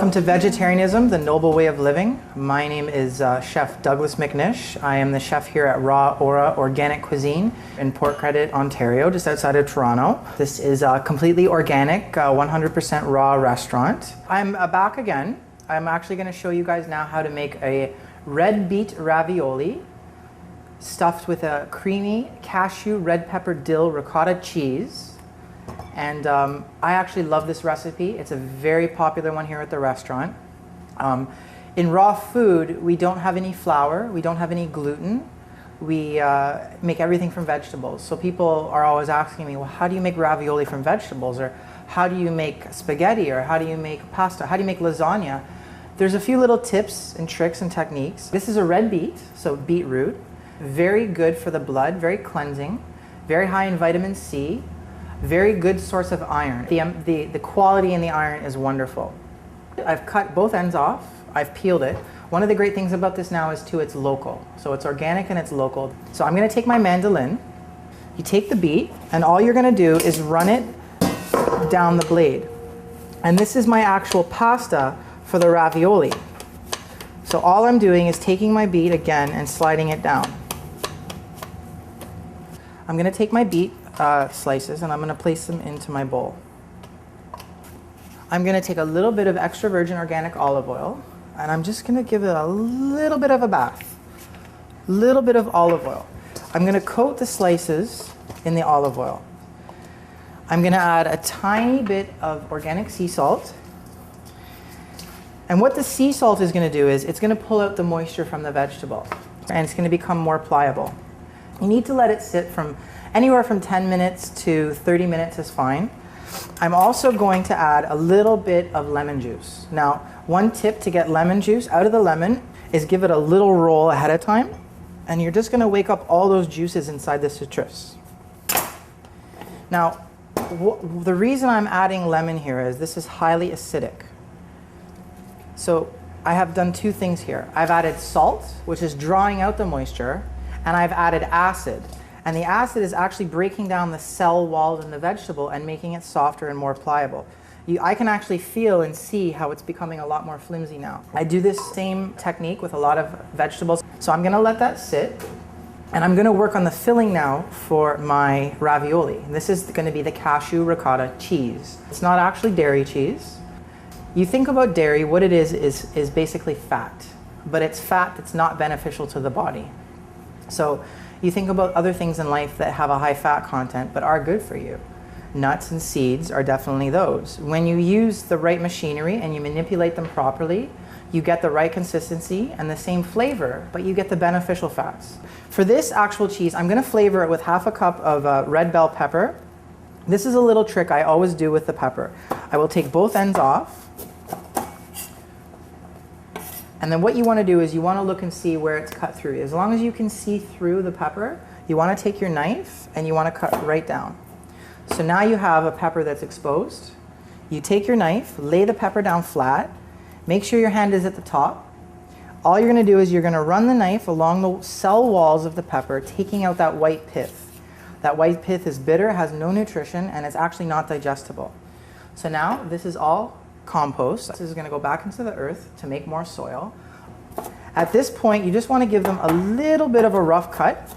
Welcome to Vegetarianism, the Noble Way of Living. My name is Chef Douglas McNish. I am the chef here at Raw Aura Organic Cuisine in Port Credit, Ontario, just outside of Toronto. This is a completely organic, 100% raw restaurant. I'm back again. I'm actually going to show you guys now how to make a red beet ravioli stuffed with a creamy cashew, red pepper, dill, ricotta cheese. And I actually love this recipe. It's a very popular one here at the restaurant. In raw food, we don't have any flour, we don't have any gluten. We make everything from vegetables. So people are always asking me, well, how do you make ravioli from vegetables? Or how do you make spaghetti? Or how do you make pasta? How do you make lasagna? There's a few little tips and tricks and techniques. This is a red beet, so beetroot. Very good for the blood, very cleansing, very high in vitamin C. Very good source of iron. The quality in the iron is wonderful. I've cut both ends off. I've peeled it. One of the great things about this now is too, it's local. So it's organic and it's local. So I'm going to take my mandolin. You take the beet and all you're going to do is run it down the blade. And this is my actual pasta for the ravioli. So all I'm doing is taking my beet again and sliding it down. I'm going to take my beet slices and I'm going to place them into my bowl. I'm going to take a little bit of extra virgin organic olive oil and I'm just going to give it a little bit of a bath. Little bit of olive oil. I'm going to coat the slices in the olive oil. I'm going to add a tiny bit of organic sea salt. And what the sea salt is going to do is it's going to pull out the moisture from the vegetable and it's going to become more pliable. You need to let it sit from anywhere from 10 minutes to 30 minutes is fine. I'm also going to add a little bit of lemon juice. Now, one tip to get lemon juice out of the lemon is give it a little roll ahead of time, and you're just going to wake up all those juices inside the citrus. Now, the reason I'm adding lemon here is this is highly acidic. So I have done two things here. I've added salt, which is drawing out the moisture, and I've added acid. And the acid is actually breaking down the cell walls in the vegetable and making it softer and more pliable. I can actually feel and see how it's becoming a lot more flimsy now. I do this same technique with a lot of vegetables. So I'm going to let that sit. And I'm going to work on the filling now for my ravioli. This is going to be the cashew ricotta cheese. It's not actually dairy cheese. You think about dairy, what it is basically fat. But it's fat that's not beneficial to the body. So you think about other things in life that have a high fat content but are good for you. Nuts and seeds are definitely those. When you use the right machinery and you manipulate them properly, you get the right consistency and the same flavor, but you get the beneficial fats. For this actual cheese, I'm going to flavor it with half a cup of red bell pepper. This is a little trick I always do with the pepper. I will take both ends off. And then what you want to do is you want to look and see where it's cut through. As long as you can see through the pepper, you want to take your knife and you want to cut right down. So now you have a pepper that's exposed. You take your knife, lay the pepper down flat, make sure your hand is at the top. All you're going to do is you're going to run the knife along the cell walls of the pepper, taking out that white pith. That white pith is bitter, has no nutrition, and it's actually not digestible. So now this is all compost. This is going to go back into the earth to make more soil. At this point, you just want to give them a little bit of a rough cut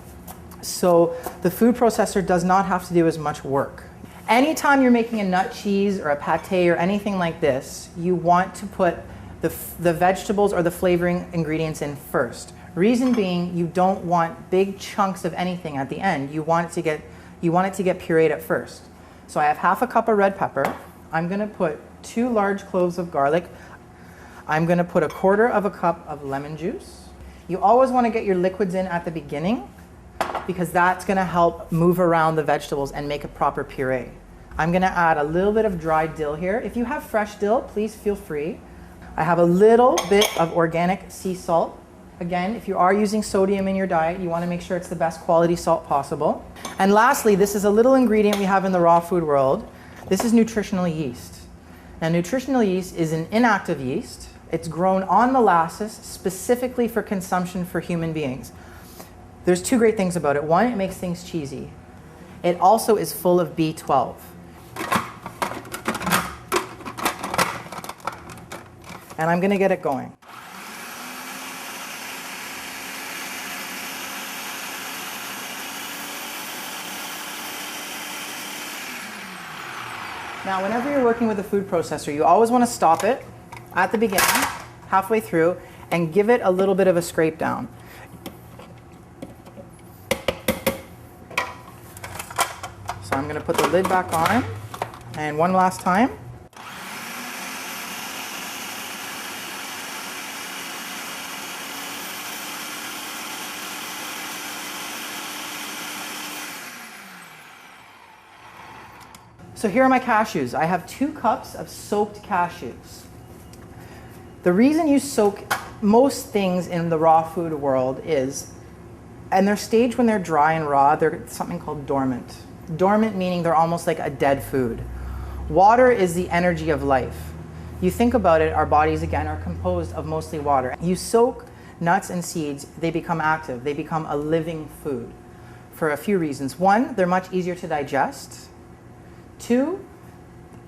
so the food processor does not have to do as much work. Anytime you're making a nut cheese or a pate or anything like this, you want to put the vegetables or the flavoring ingredients in first. Reason being, you don't want big chunks of anything at the end. You want it to get pureed at first. So I have half a cup of red pepper. I'm going to put 2 large cloves of garlic. I'm going to put 1/4 of a cup of lemon juice. You always want to get your liquids in at the beginning because that's going to help move around the vegetables and make a proper puree. I'm going to add a little bit of dried dill here. If you have fresh dill, please feel free. I have a little bit of organic sea salt. Again, if you are using sodium in your diet, you want to make sure it's the best quality salt possible. And lastly, this is a little ingredient we have in the raw food world. This is nutritional yeast. Now, nutritional yeast is an inactive yeast. It's grown on molasses specifically for consumption for human beings. There's 2 great things about it. One, it makes things cheesy. It also is full of B12. and I'm gonna get it going. Now, whenever you're working with a food processor, you always want to stop it at the beginning, halfway through, and give it a little bit of a scrape down. So I'm going to put the lid back on, and one last time. So here are my cashews. I have 2 cups of soaked cashews. The reason you soak most things in the raw food world is, and they're staged when they're dry and raw, they're something called dormant. Dormant meaning they're almost like a dead food. Water is the energy of life. You think about it, our bodies again are composed of mostly water. You soak nuts and seeds, they become active. They become a living food for a few reasons. 1, they're much easier to digest. 2,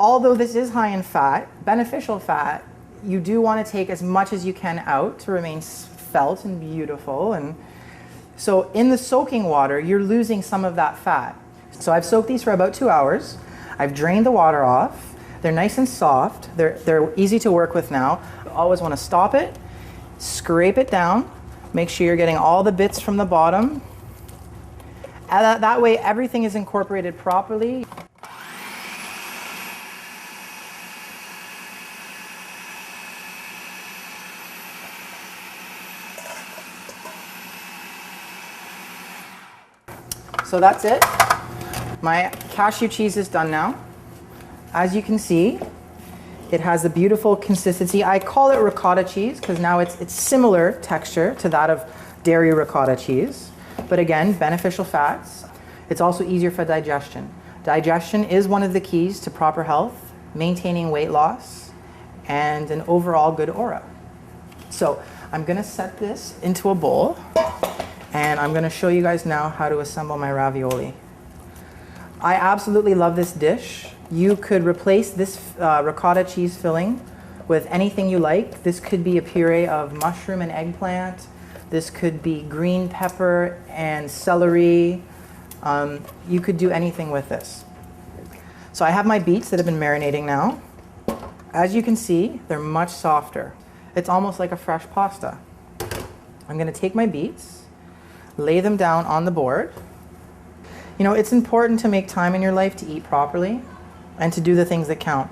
although this is high in fat, beneficial fat, you do want to take as much as you can out to remain felt and beautiful. And so in the soaking water, you're losing some of that fat. So I've soaked these for about 2 hours. I've drained the water off. They're nice and soft. They're easy to work with now. You always want to stop it, scrape it down, make sure you're getting all the bits from the bottom. And that way everything is incorporated properly. So that's it. My cashew cheese is done now. As you can see, it has a beautiful consistency. I call it ricotta cheese because now it's similar texture to that of dairy ricotta cheese. But again, beneficial fats. It's also easier for digestion. Digestion is one of the keys to proper health, maintaining weight loss, and an overall good aura. So I'm going to set this into a bowl. And I'm going to show you guys now how to assemble my ravioli. I absolutely love this dish. You could replace this ricotta cheese filling with anything you like. This could be a puree of mushroom and eggplant. This could be green pepper and celery. You could do anything with this. So I have my beets that have been marinating now. As you can see, they're much softer. It's almost like a fresh pasta. I'm going to take my beets, lay them down on the board. You know, it's important to make time in your life to eat properly and to do the things that count.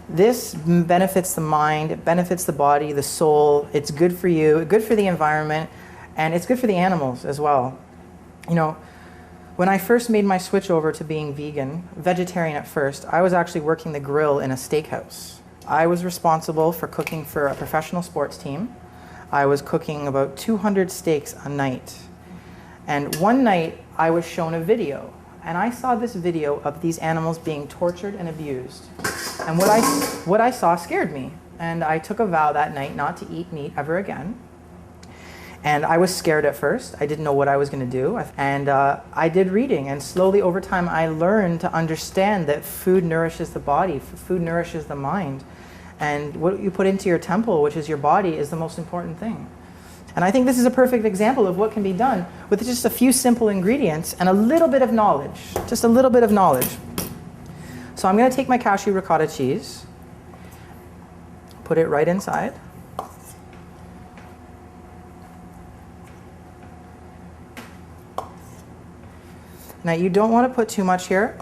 This benefits the mind, it benefits the body, the soul. It's good for you, good for the environment, and it's good for the animals as well. You know, when I first made my switch over to being vegan, vegetarian at first, I was actually working the grill in a steakhouse. I was responsible for cooking for a professional sports team. I was cooking about 200 steaks a night. And one night I was shown a video, and I saw this video of these animals being tortured and abused. And what I saw scared me. And I took a vow that night not to eat meat ever again. And I was scared at first. I didn't know what I was going to do. And I did reading, and slowly over time I learned to understand that food nourishes the body, food nourishes the mind. And what you put into your temple, which is your body, is the most important thing. And I think this is a perfect example of what can be done with just a few simple ingredients and a little bit of knowledge. Just a little bit of knowledge. So I'm going to take my cashew ricotta cheese, put it right inside. Now you don't want to put too much here.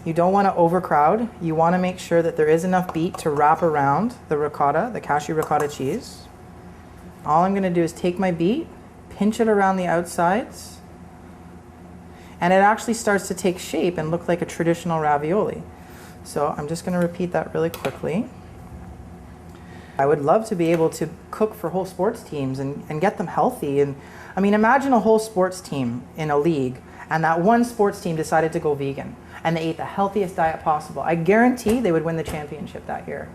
You don't want to overcrowd. You want to make sure that there is enough beet to wrap around the ricotta, the cashew ricotta cheese. All I'm going to do is take my beet, pinch it around the outsides, and it actually starts to take shape and look like a traditional ravioli. So I'm just going to repeat that really quickly. I would love to be able to cook for whole sports teams and get them healthy. And I mean, imagine a whole sports team in a league, and that one sports team decided to go vegan, and they ate the healthiest diet possible. I guarantee they would win the championship that year.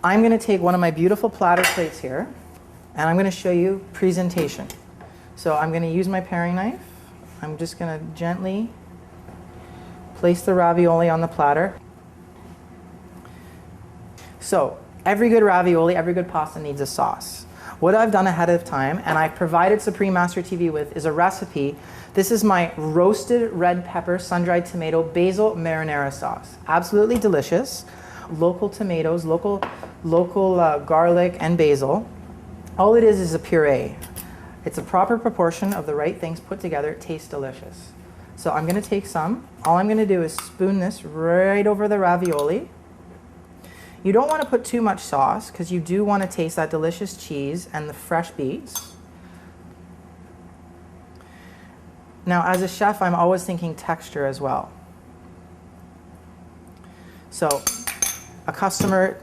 I'm going to take one of my beautiful platter plates here, and I'm going to show you presentation. So I'm going to use my paring knife. I'm just going to gently place the ravioli on the platter. So Every good ravioli, every good pasta needs a sauce. What I've done ahead of time, and I've provided Supreme Master TV with, is a recipe. This is my roasted red pepper, sun-dried tomato, basil marinara sauce. Absolutely delicious. Local tomatoes, local garlic and basil. All it is a puree. It's a proper proportion of the right things put together. It tastes delicious. So I'm going to take some. All I'm going to do is spoon this right over the ravioli. You don't want to put too much sauce because you do want to taste that delicious cheese and the fresh beets. Now, as a chef, I'm always thinking texture as well. So a customer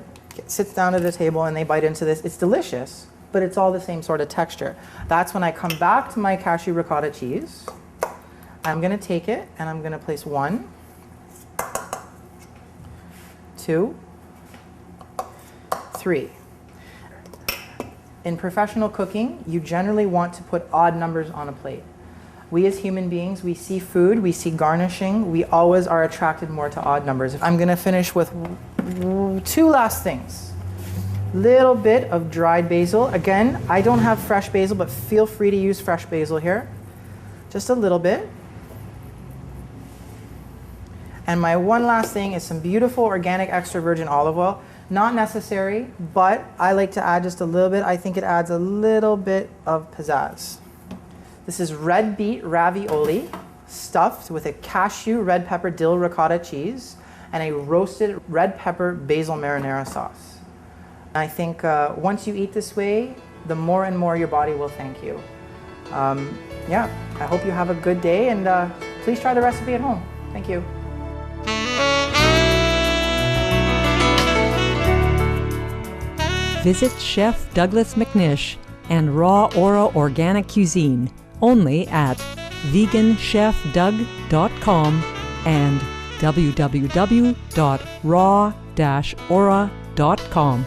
sits down at the table and they bite into this. It's delicious, but it's all the same sort of texture. That's when I come back to my cashew ricotta cheese. I'm going to take it and I'm going to place 1, 2, 3. In professional cooking, you generally want to put odd numbers on a plate. We as human beings, we see food, we see garnishing, we always are attracted more to odd numbers. I'm going to finish with 2 last things. Little bit of dried basil. Again, I don't have fresh basil, but feel free to use fresh basil here. Just a little bit. And my one last thing is some beautiful organic extra virgin olive oil. Not necessary, but I like to add just a little bit. I think it adds a little bit of pizzazz. This is red beet ravioli stuffed with a cashew, red pepper, dill ricotta cheese and a roasted red pepper basil marinara sauce. I think once you eat this way, the more and more your body will thank you. Yeah, I hope you have a good day, and please try the recipe at home. Thank you. Visit Chef Douglas McNish and Raw Aura Organic Cuisine only at veganchefdoug.com and www.raw-aura.com.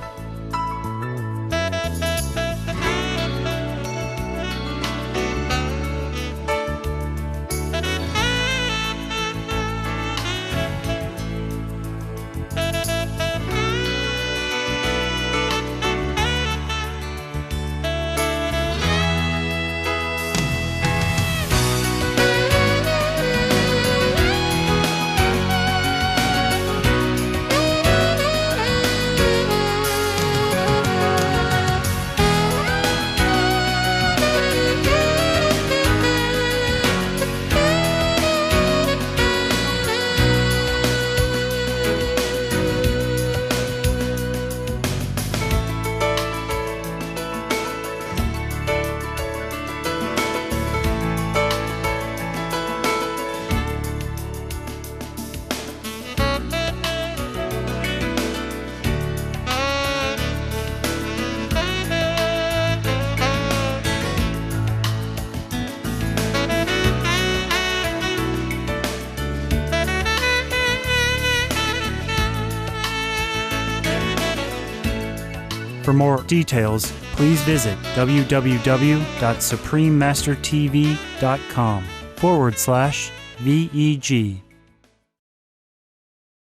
For more details, please visit www.suprememastertv.com/VEG.